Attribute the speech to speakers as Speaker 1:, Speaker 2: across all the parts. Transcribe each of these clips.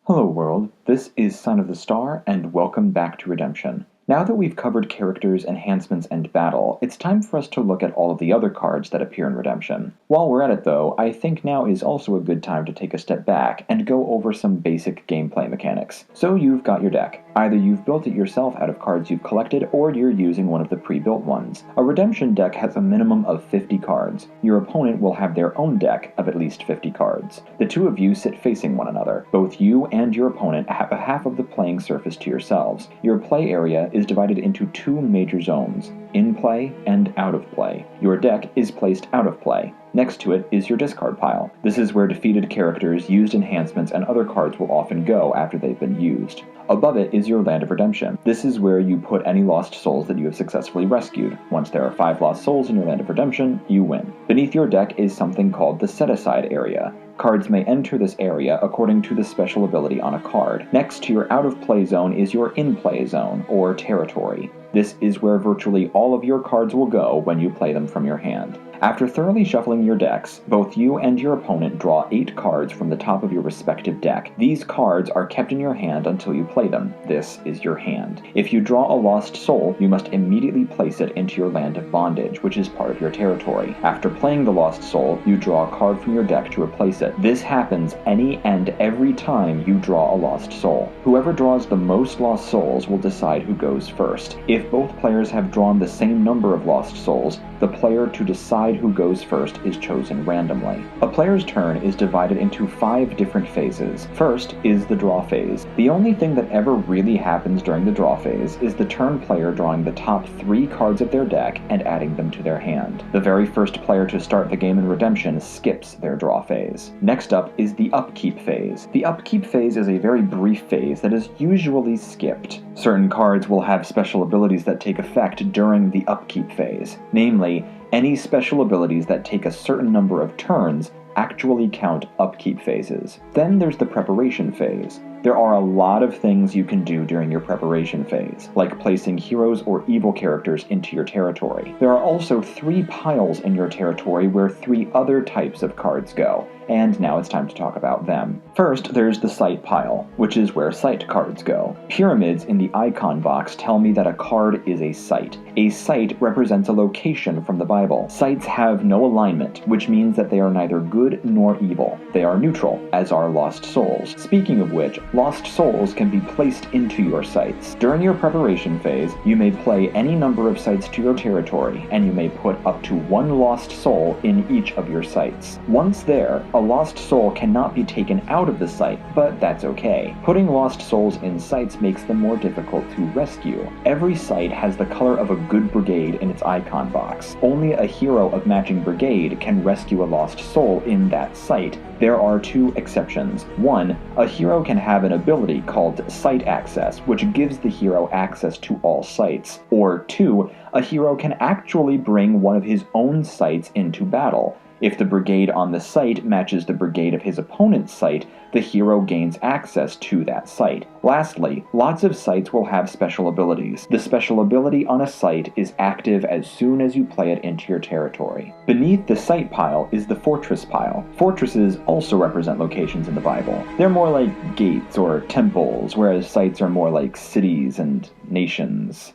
Speaker 1: Hello world, this is Son of the Star, and welcome back to Redemption. Now that we've covered characters, enhancements, and battle, it's time for us to look at all of the other cards that appear in Redemption. While we're at it though, I think now is also a good time to take a step back and go over some basic gameplay mechanics. So you've got your deck. Either you've built it yourself out of cards you've collected, or you're using one of the pre-built ones. A Redemption deck has a minimum of 50 cards. Your opponent will have their own deck of at least 50 cards. The two of you sit facing one another. Both you and your opponent have a half of the playing surface to yourselves. Your play area is divided into two major zones, in play and out of play. Your deck is placed out of play. Next to it is your discard pile. This is where defeated characters, used enhancements, and other cards will often go after they've been used. Above it is your Land of Redemption. This is where you put any lost souls that you have successfully rescued. Once there are 5 lost souls in your Land of Redemption, you win. Beneath your deck is something called the Set-Aside area. Cards may enter this area according to the special ability on a card. Next to your out-of-play zone is your in-play zone, or territory. This is where virtually all of your cards will go when you play them from your hand. After thoroughly shuffling your decks, both you and your opponent draw 8 cards from the top of your respective deck. These cards are kept in your hand until you play them. This is your hand. If you draw a lost soul, you must immediately place it into your Land of Bondage, which is part of your territory. After playing the lost soul, you draw a card from your deck to replace it. This happens any and every time you draw a lost soul. Whoever draws the most lost souls will decide who goes first. If both players have drawn the same number of lost souls, the player to decide who goes first is chosen randomly. A player's turn is divided into 5 different phases. First is the draw phase. The only thing that ever really happens during the draw phase is the turn player drawing the top 3 cards of their deck and adding them to their hand. The very first player to start the game in Redemption skips their draw phase. Next up is the upkeep phase. The upkeep phase is a very brief phase that is usually skipped. Certain cards will have special abilities that take effect during the upkeep phase. Namely, any special abilities that take a certain number of turns actually count upkeep phases. Then there's the preparation phase. There are a lot of things you can do during your preparation phase, like placing heroes or evil characters into your territory. There are also 3 piles in your territory where 3 other types of cards go, and now it's time to talk about them. First, there's the site pile, which is where site cards go. Pyramids in the icon box tell me that a card is a site. A site represents a location from the Bible. Sites have no alignment, which means that they are neither good nor evil. They are neutral, as are lost souls. Speaking of which, lost souls can be placed into your sites. During your preparation phase, you may play any number of sites to your territory, and you may put up to 1 lost soul in each of your sites. Once there, a lost soul cannot be taken out of the site, but that's okay. Putting lost souls in sites makes them more difficult to rescue. Every site has the color of a good brigade in its icon box. Only a hero of matching brigade can rescue a lost soul in that site. There are 2 exceptions. 1, a hero can have an ability called Site Access, which gives the hero access to all sites. Or 2, a hero can actually bring one of his own sites into battle. If the brigade on the site matches the brigade of his opponent's site, the hero gains access to that site. Lastly, lots of sites will have special abilities. The special ability on a site is active as soon as you play it into your territory. Beneath the site pile is the fortress pile. Fortresses also represent locations in the Bible. They're more like gates or temples, whereas sites are more like cities and nations.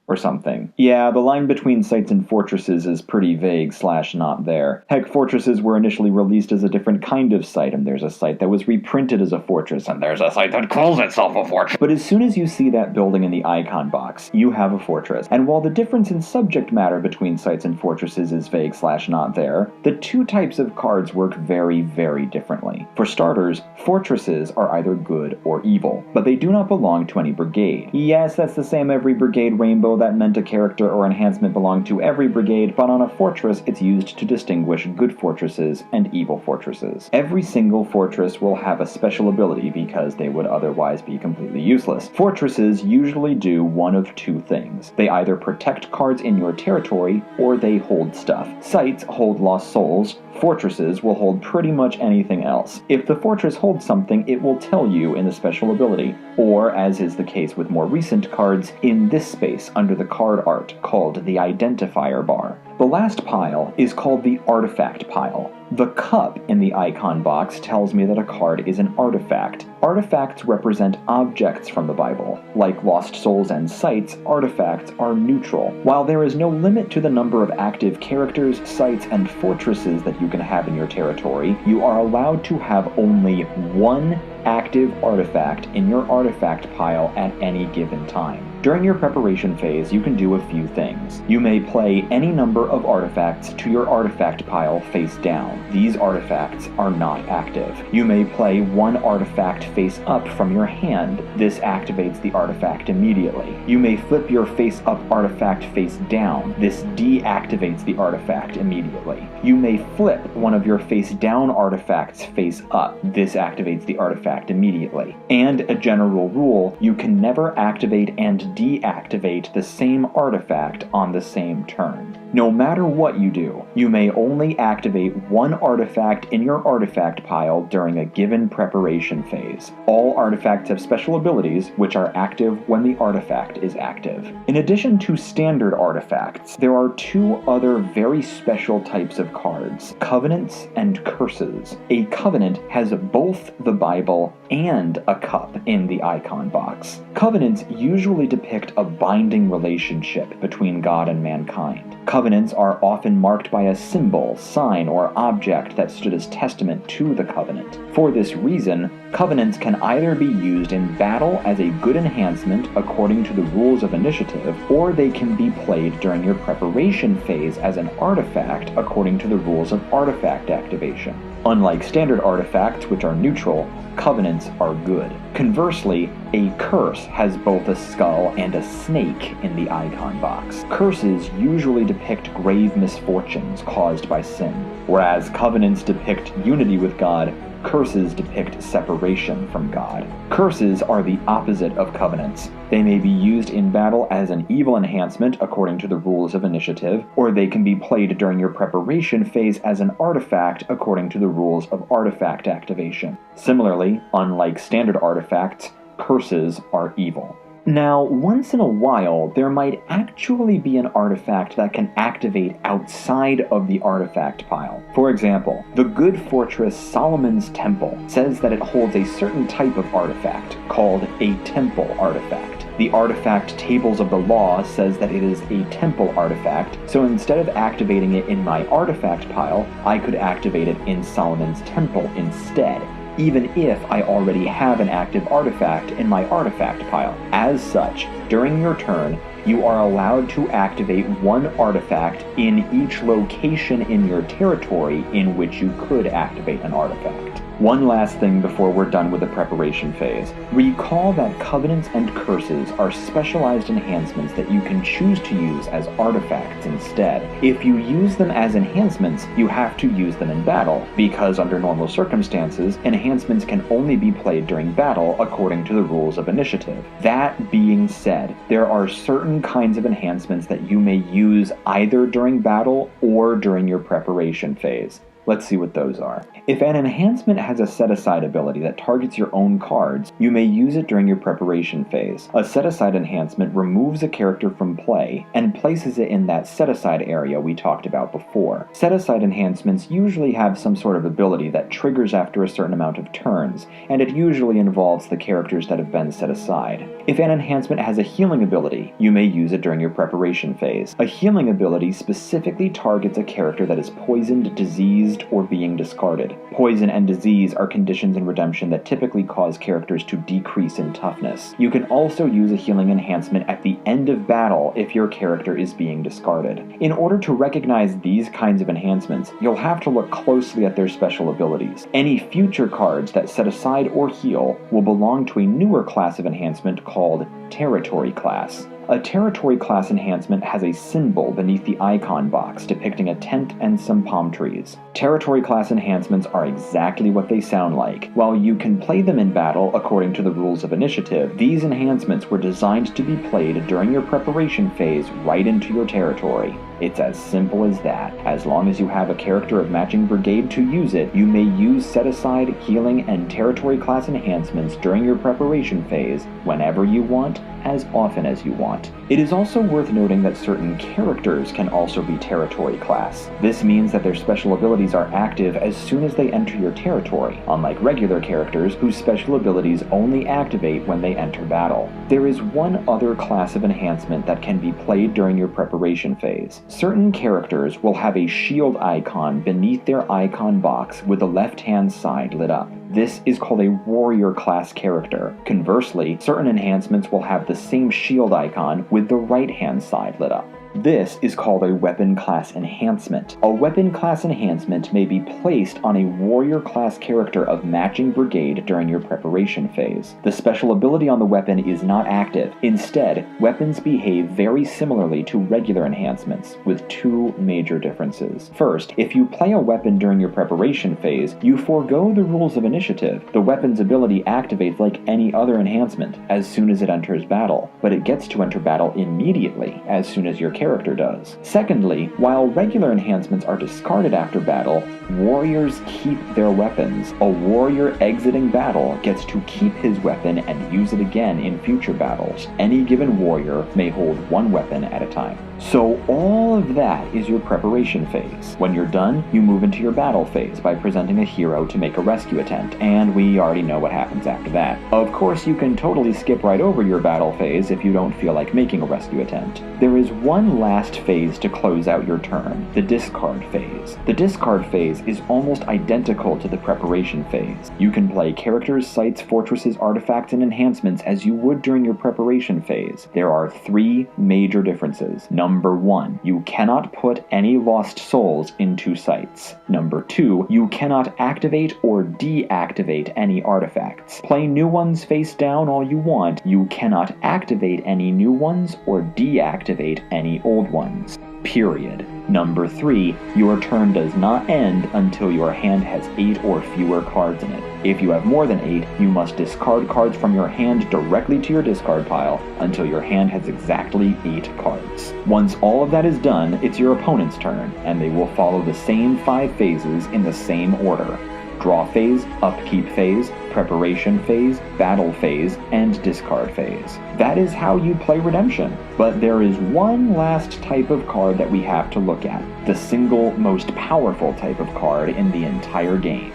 Speaker 1: Or something. Yeah, the line between sites and fortresses is pretty vague / not there. Heck, fortresses were initially released as a different kind of site, and there's a site that was reprinted as a fortress, and there's a site that calls itself a fortress. But as soon as you see that building in the icon box, you have a fortress. And while the difference in subject matter between sites and fortresses is vague / not there, the 2 types of cards work very, very differently. For starters, fortresses are either good or evil, but they do not belong to any brigade. Yes, that's the same every brigade rainbow that meant a character or enhancement belonged to every brigade, but on a fortress it's used to distinguish good fortresses and evil fortresses. Every single fortress will have a special ability because they would otherwise be completely useless. Fortresses usually do one of 2 things. They either protect cards in your territory, or they hold stuff. Sites hold lost souls. Fortresses will hold pretty much anything else. If the fortress holds something, it will tell you in the special ability, or, as is the case with more recent cards, in this space under the card art called the identifier bar. The last pile is called the artifact pile. The cup in the icon box tells me that a card is an artifact. Artifacts represent objects from the Bible. Like lost souls and sites, artifacts are neutral. While there is no limit to the number of active characters, sites, and fortresses that you can have in your territory, you are allowed to have only one active artifact in your artifact pile at any given time. During your preparation phase, you can do a few things. You may play any number of artifacts to your artifact pile face down. These artifacts are not active. You may play one artifact face up from your hand. This activates the artifact immediately. You may flip your face up artifact face down. This deactivates the artifact immediately. You may flip one of your face down artifacts face up. This activates the artifact immediately. And a general rule, you can never activate and deactivate the same artifact on the same turn. No matter what you do, you may only activate one artifact in your artifact pile during a given preparation phase. All artifacts have special abilities, which are active when the artifact is active. In addition to standard artifacts, there are two other very special types of cards: covenants and curses. A covenant has both the Bible and a cup in the icon box. Covenants usually depict a binding relationship between God and mankind. Covenants are often marked by a symbol, sign, or object that stood as testament to the covenant. For this reason, covenants can either be used in battle as a good enhancement according to the rules of initiative, or they can be played during your preparation phase as an artifact according to the rules of artifact activation. Unlike standard artifacts, which are neutral, covenants are good. Conversely, a curse has both a skull and a snake in the icon box. Curses usually depict grave misfortunes caused by sin, whereas covenants depict unity with God. Curses depict separation from God. Curses are the opposite of covenants. They may be used in battle as an evil enhancement according to the rules of initiative, or they can be played during your preparation phase as an artifact according to the rules of artifact activation. Similarly, unlike standard artifacts, curses are evil. Now, once in a while, there might actually be an artifact that can activate outside of the artifact pile. For example, the good fortress Solomon's Temple says that it holds a certain type of artifact called a temple artifact. The artifact Tables of the Law says that it is a temple artifact, so instead of activating it in my artifact pile, I could activate it in Solomon's Temple instead, even if I already have an active artifact in my artifact pile. As such, during your turn, you are allowed to activate one artifact in each location in your territory in which you could activate an artifact. One last thing before we're done with the preparation phase. Recall that covenants and curses are specialized enhancements that you can choose to use as artifacts instead. If you use them as enhancements, you have to use them in battle, because under normal circumstances, enhancements can only be played during battle according to the rules of initiative. That being said, there are certain kinds of enhancements that you may use either during battle or during your preparation phase. Let's see what those are. If an enhancement has a set-aside ability that targets your own cards, you may use it during your preparation phase. A set-aside enhancement removes a character from play and places it in that set-aside area we talked about before. Set-aside enhancements usually have some sort of ability that triggers after a certain amount of turns, and it usually involves the characters that have been set aside. If an enhancement has a healing ability, you may use it during your preparation phase. A healing ability specifically targets a character that is poisoned, diseased, or being discarded. Poison and disease are conditions in Redemption that typically cause characters to decrease in toughness. You can also use a healing enhancement at the end of battle if your character is being discarded. In order to recognize these kinds of enhancements, you'll have to look closely at their special abilities. Any future cards that set aside or heal will belong to a newer class of enhancement called Territory Class. A Territory Class enhancement has a symbol beneath the icon box depicting a tent and some palm trees. Territory Class enhancements are exactly what they sound like. While you can play them in battle according to the rules of initiative, these enhancements were designed to be played during your preparation phase right into your territory. It's as simple as that. As long as you have a character of matching brigade to use it, you may use set-aside, healing, and territory class enhancements during your preparation phase whenever you want, as often as you want. It is also worth noting that certain characters can also be territory class. This means that their special abilities are active as soon as they enter your territory, unlike regular characters whose special abilities only activate when they enter battle. There is one other class of enhancement that can be played during your preparation phase. Certain characters will have a shield icon beneath their icon box with the left-hand side lit up. This is called a warrior class character. Conversely, certain enhancements will have the same shield icon with the right-hand side lit up. This is called a weapon class enhancement. A weapon class enhancement may be placed on a warrior class character of matching brigade during your preparation phase. The special ability on the weapon is not active. Instead, weapons behave very similarly to regular enhancements, with two major differences. First, if you play a weapon during your preparation phase, you forego the rules of initiative. The weapon's ability activates like any other enhancement as soon as it enters battle, but it gets to enter battle immediately as soon as your character does. Secondly, while regular enhancements are discarded after battle, warriors keep their weapons. A warrior exiting battle gets to keep his weapon and use it again in future battles. Any given warrior may hold one weapon at a time. So all of that is your preparation phase. When you're done, you move into your battle phase by presenting a hero to make a rescue attempt, and we already know what happens after that. Of course, you can totally skip right over your battle phase if you don't feel like making a rescue attempt. There is one last phase to close out your turn, the discard phase. The discard phase is almost identical to the preparation phase. You can play characters, sites, fortresses, artifacts, and enhancements as you would during your preparation phase. There are three major differences. Number 1, you cannot put any lost souls into sites. Number 2, you cannot activate or deactivate any artifacts. Play new ones face down all you want. You cannot activate any new ones or deactivate any old ones. Period. Number 3, your turn does not end until your hand has 8 or fewer cards in it. If you have more than 8, you must discard cards from your hand directly to your discard pile until your hand has exactly 8 cards. Once all of that is done, it's your opponent's turn, and they will follow the same 5 phases in the same order. Draw phase, upkeep phase, preparation phase, battle phase, and discard phase. That is how you play Redemption. But there is one last type of card that we have to look at. The single most powerful type of card in the entire game.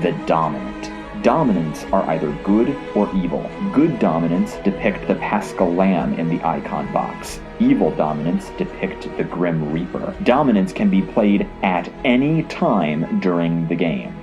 Speaker 1: The Dominant. Dominants are either good or evil. Good dominants depict the Paschal Lamb in the icon box. Evil dominants depict the Grim Reaper. Dominants can be played at any time during the game.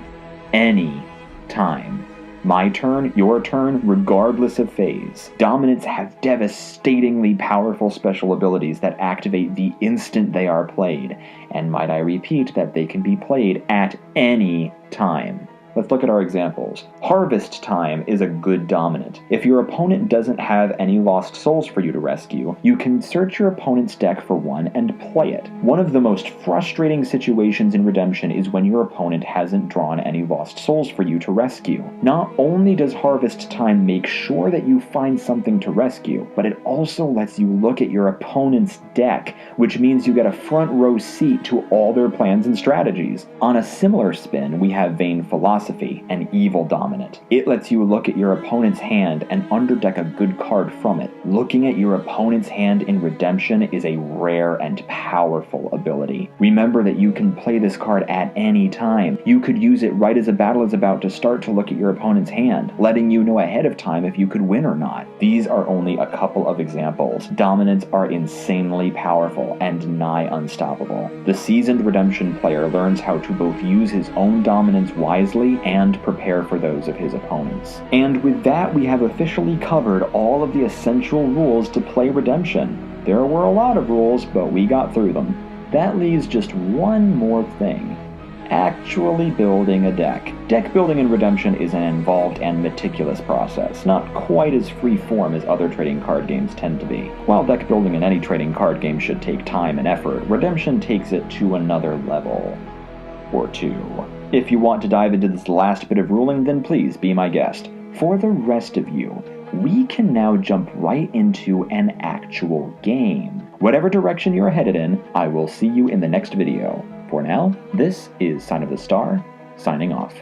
Speaker 1: Any time. My turn, your turn, regardless of phase. Dominants have devastatingly powerful special abilities that activate the instant they are played, and might I repeat that they can be played at any time. Let's look at our examples. Harvest Time is a good dominant. If your opponent doesn't have any lost souls for you to rescue, you can search your opponent's deck for one and play it. One of the most frustrating situations in Redemption is when your opponent hasn't drawn any lost souls for you to rescue. Not only does Harvest Time make sure that you find something to rescue, but it also lets you look at your opponent's deck, which means you get a front row seat to all their plans and strategies. On a similar spin, we have Vain Philosophy, an evil dominant. It lets you look at your opponent's hand and underdeck a good card from it. Looking at your opponent's hand in Redemption is a rare and powerful ability. Remember that you can play this card at any time. You could use it right as a battle is about to start to look at your opponent's hand, letting you know ahead of time if you could win or not. These are only a couple of examples. Dominants are insanely powerful and nigh unstoppable. The seasoned Redemption player learns how to both use his own dominance wisely and prepare for those of his opponents. And with that, we have officially covered all of the essential rules to play Redemption. There were a lot of rules, but we got through them. That leaves just one more thing. Actually building a deck. Deck building in Redemption is an involved and meticulous process, not quite as free-form as other trading card games tend to be. While deck building in any trading card game should take time and effort, Redemption takes it to another level. Or two. If you want to dive into this last bit of ruling, then please be my guest. For the rest of you, we can now jump right into an actual game. Whatever direction you're headed in, I will see you in the next video. For now, this is Sign of the Star, signing off.